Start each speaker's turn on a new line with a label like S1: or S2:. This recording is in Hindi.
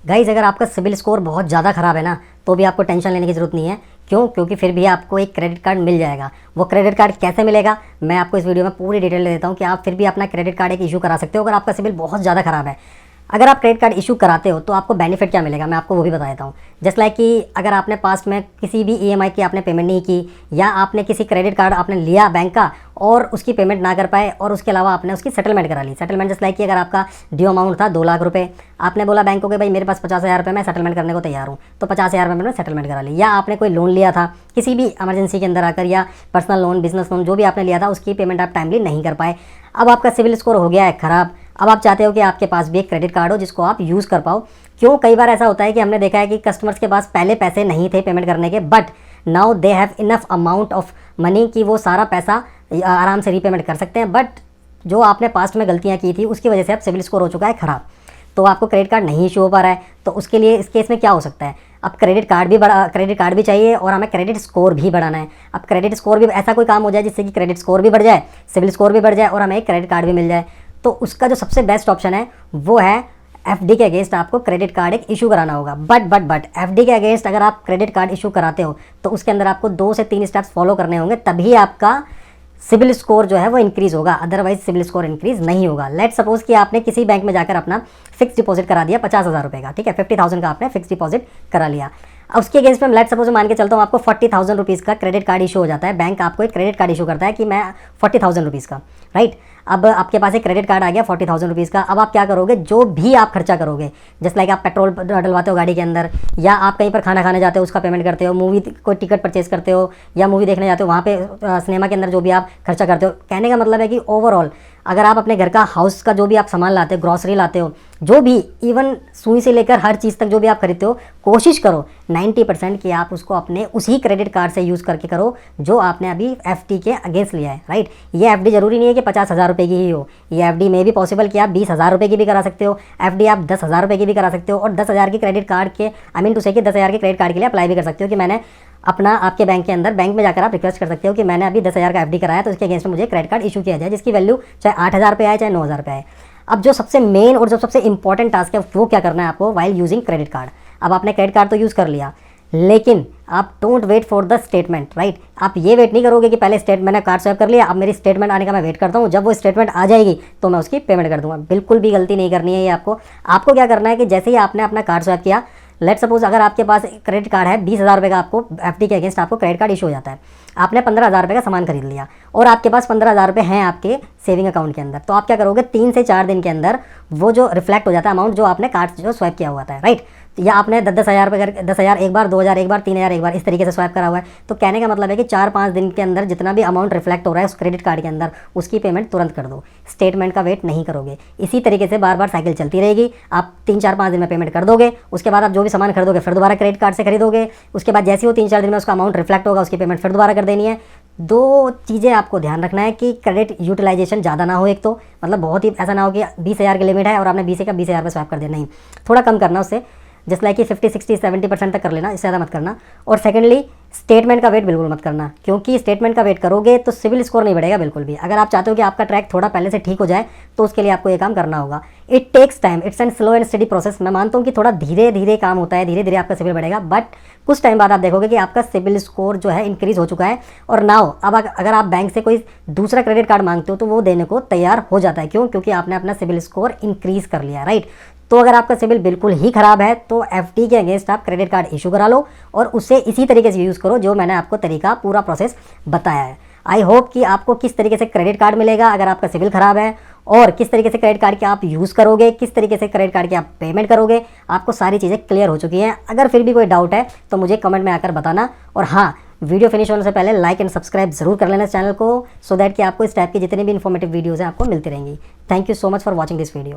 S1: गाइज अगर आपका सिबिल स्कोर बहुत ज़्यादा ख़राब है ना, तो भी आपको टेंशन लेने की ज़रूरत नहीं है। क्यों? क्योंकि फिर भी आपको एक क्रेडिट कार्ड मिल जाएगा। वो क्रेडिट कार्ड कैसे मिलेगा, मैं आपको इस वीडियो में पूरी डिटेल दे देता हूँ कि आप फिर भी अपना क्रेडिट कार्ड एक इशू करा सकते हो अगर आपका सिबिल बहुत ज़्यादा ख़राब है। अगर आप क्रेडिट कार्ड इशू कराते हो तो आपको बेनिफिट क्या मिलेगा, मैं आपको वो भी बता देता हूँ। जस्ट लाइक कि अगर आपने पास्ट में किसी भी ईएमआई की आपने पेमेंट नहीं की, या आपने किसी क्रेडिट कार्ड आपने लिया बैंक का और उसकी पेमेंट ना कर पाए, और उसके अलावा आपने उसकी सेटलमेंट करा ली। सेटलमेंट जस्ट लाइक कि अगर आपका ड्यू अमाउंट था 2 लाख रुपये, आपने बोला बैंक को कि भाई मेरे पास 50,000 रुपये, मैं सेटलमेंट करने को तैयार हूँ, तो 50,000 रुपये में सेटलमेंट करा ली। या आपने कोई लोन लिया था किसी भी इमरजेंसी के अंदर आकर, या पर्सनल लोन, बिजनेस लोन, जो भी आपने लिया था उसकी पेमेंट आप टाइमली नहीं कर पाए। अब आपका सिविल स्कोर हो गया है ख़राब। अब आप चाहते हो कि आपके पास भी एक क्रेडिट कार्ड हो जिसको आप यूज़ कर पाओ। क्यों? कई बार ऐसा होता है कि हमने देखा है कि कस्टमर्स के पास पहले पैसे नहीं थे पेमेंट करने के, but now they have enough amount of money कि वो सारा पैसा आराम से रीपेमेंट कर सकते हैं। बट जो आपने पास्ट में गलतियाँ की थी उसकी वजह से अब सिविल स्कोर हो चुका है ख़राब, तो आपको क्रेडिट कार्ड नहीं इशू हो पा रहा है। तो उसके लिए इस केस में क्या हो सकता है, अब क्रेडिट कार्ड भी चाहिए और हमें क्रेडिट स्कोर भी बढ़ाना है। अब क्रेडिट स्कोर भी ऐसा कोई काम हो जाए जिससे कि क्रेडिट स्कोर भी बढ़ जाए, सिविल स्कोर भी बढ़ जाए और हमें एक क्रेडिट कार्ड भी मिल जाए। तो उसका जो सबसे बेस्ट ऑप्शन है वो है एफडी के अगेंस्ट आपको क्रेडिट कार्ड एक इशू कराना होगा। बट एफडी के अगेंस्ट अगर आप क्रेडिट कार्ड इशू कराते हो तो उसके अंदर आपको 2 से 3 स्टेप्स फॉलो करने होंगे, तभी आपका सिबिल स्कोर जो है वो इंक्रीज़ होगा। अदरवाइज सिबिल स्कोर इंक्रीज़ नहीं होगा। लेट सपोज कि आपने किसी बैंक में जाकर अपना फिक्स डिपॉजिट करा दिया 50,000 रुपये का, ठीक है, 50,000 का आपने फिक्स डिपॉजिट करा लिया। अब उसके अगेंस्ट में लेट सपोज मान के चलता हूँ आपको 40,000 रुपीज़ का क्रेडिट कार्ड इशू हो जाता है। बैंक आपको एक क्रेडिट कार्ड इशू करता है कि मैं 40,000 रुपीज़ का, राइट। अब आपके पास एक क्रेडिट कार्ड आ गया 40,000 रुपीज़ का। अब आप क्या करोगे, जो भी आप खर्चा करोगे, जस्ट लाइक आप पेट्रोल डलवाते हो गाड़ी के अंदर, या आप कहीं पर खाना खाने जाते हो उसका पेमेंट करते हो, मूवी कोई टिकट परचेज करते हो, या मूवी देखने जाते हो वहाँ पे सिनेमा के अंदर जो भी आप खर्चा करते हो, कहने का मतलब है कि ओवरऑल अगर आप अपने घर का हाउस का जो भी आप सामान लाते हो, ग्रॉसरी लाते हो, जो भी इवन सुई से लेकर हर चीज़ तक जो भी आप खरीदते हो, कोशिश करो 90% कि आप उसको अपने उसी क्रेडिट कार्ड से यूज़ करके करो जो आपने अभी एफडी के अगेंस्ट लिया है, राइट। ये एफडी जरूरी नहीं है कि 50,000 रुपये की ही हो। ये एफडी में भी पॉसिबल कि आप 20,000 रुपये की भी करा सकते हो, एफडी आप 10,000 रुपये की भी करा सकते हो, और 10,000 की क्रेडिट कार्ड के टू से कि 10,000 के क्रेडिट कार्ड के लिए अप्लाई भी कर सकते हो कि मैंने अपना आपके बैंक के अंदर, बैंक में जाकर आप रिक्वेस्ट कर सकते हो कि मैंने अभी 10,000 का एफडी कराया, तो इसके अगेंस्ट में मुझे क्रेडिट कार्ड इशू किया जाए जिसकी वैल्यू चाहे 8,000 रुपये आए चाहे 9,000 रुपये आए। अब जो सबसे मेन और जो सबसे इंपॉर्टेंट टास्क है वो क्या करना है आपको वाइल यूजिंग क्रेडिट कार्ड। अब आपने क्रेडिट कार्ड तो यूज़ कर लिया, लेकिन आप don't wait for the statement, right. आप ये वेट नहीं करोगे कि पहले मैंने कार्ड स्वैप कर लिया, अब मेरी स्टेटमेंट आने का मैं वेट करता हूँ, जब वो स्टेटमेंट आ जाएगी तो मैं उसकी पेमेंट कर दूंगा। बिल्कुल भी गलती नहीं करनी है ये आपको क्या करना है कि जैसे ही आपने अपना कार्ड स्वैप किया, लेट सपोज अगर आपके पास क्रेडिट कार्ड है 20,000 रुपये का, आपको एफडी के अगेंस्ट आपको क्रेडिट कार्ड इशू हो जाता है, आपने 15,000 रुपये का सामान खरीद लिया और आपके पास 15,000 रुपये हैं आपके सेविंग अकाउंट के अंदर, तो आप क्या करोगे 3 से 4 दिन के अंदर वो जो रिफ्लेक्ट हो जाता है अमाउंट जो आपने कार्ड जो स्वैप किया हुआ था, राइट। या आपने 10,000 रुपये करके 10,000 एक बार, 2,000 एक बार, 3,000 एक बार, इस तरीके से स्वैप करा हुआ है। तो कहने का मतलब है कि 4-5 दिन के अंदर जितना भी अमाउंट रिफ्लेक्ट हो रहा है उस क्रेडिट कार्ड के अंदर, उसकी पेमेंट तुरंत कर दो, स्टेटमेंट का वेट नहीं करोगे। इसी तरीके से बार बार साइकिल चलती रहेगी। आप 3-4-5 दिन में पेमेंट कर दोगे, उसके बाद आप जो भी सामान खरीदोगे फिर दोबारा क्रेडिट कार्ड से खरीदोगे, उसके बाद जैसे ही वो 3-4 दिन में उसका अमाउंट रिफ्लेक्ट होगा उसकी पेमेंट फिर दोबारा कर देनी है। 2 चीज़ें आपको ध्यान रखना है कि क्रेडिट यूटिलाइजेशन ज़्यादा ना हो, एक तो मतलब बहुत ही ऐसा ना हो कि 20,000 की लिमिट है और आपने 20 का 20,000 रुपये स्वैप कर दिया, नहीं, थोड़ा कम करना उससे, जस्ट लाइक कि 50, 60, 70% तक कर लेना, इससे ज़्यादा मत करना। और सेकेंडली स्टेटमेंट का वेट बिल्कुल मत करना, क्योंकि स्टेटमेंट का वेट करोगे तो सिविल स्कोर नहीं बढ़ेगा बिल्कुल भी। अगर आप चाहते हो कि आपका ट्रैक थोड़ा पहले से ठीक हो जाए तो उसके लिए आपको ये काम करना होगा। It takes time, it's and slow and steady process. मैं मानता हूँ कि थोड़ा धीरे धीरे काम होता है, धीरे धीरे आपका सिविल बढ़ेगा, बट कुछ टाइम बाद आप देखोगे कि आपका सिविल स्कोर जो है इंक्रीज़ हो चुका है। और नाउ अब अगर आप बैंक से कोई दूसरा क्रेडिट कार्ड मांगते हो तो वो देने को तैयार हो जाता है। क्यों? क्योंकि आपने अपना सिविल स्कोर इंक्रीज़ कर लिया, राइट। तो अगर आपका सिविल बिल्कुल ही ख़राब है तो एफडी के अगेंस्ट आप क्रेडिट कार्ड इशू करा लो और उससे इसी तरीके से यूज़ करो जो मैंने आपको तरीका पूरा प्रोसेस बताया है। आई होप कि आपको किस तरीके से क्रेडिट कार्ड मिलेगा अगर आपका सिविल ख़राब है, और किस तरीके से क्रेडिट कार्ड के आप यूज़ करोगे, किस तरीके से क्रेडिट कार्ड की आप पेमेंट करोगे, आपको सारी चीज़ें क्लियर हो चुकी हैं। अगर फिर भी कोई डाउट है तो मुझे कमेंट में आकर बताना। और हाँ, वीडियो फिनिश होने से पहले लाइक एंड सब्सक्राइब जरूर कर लेना इस चैनल को, सो दैट कि आपको इस टाइप की जितनी भी इन्फॉर्मेटिव वीडियोज़ हैं आपको मिलती रहेंगी। Thank you so much for watching this video.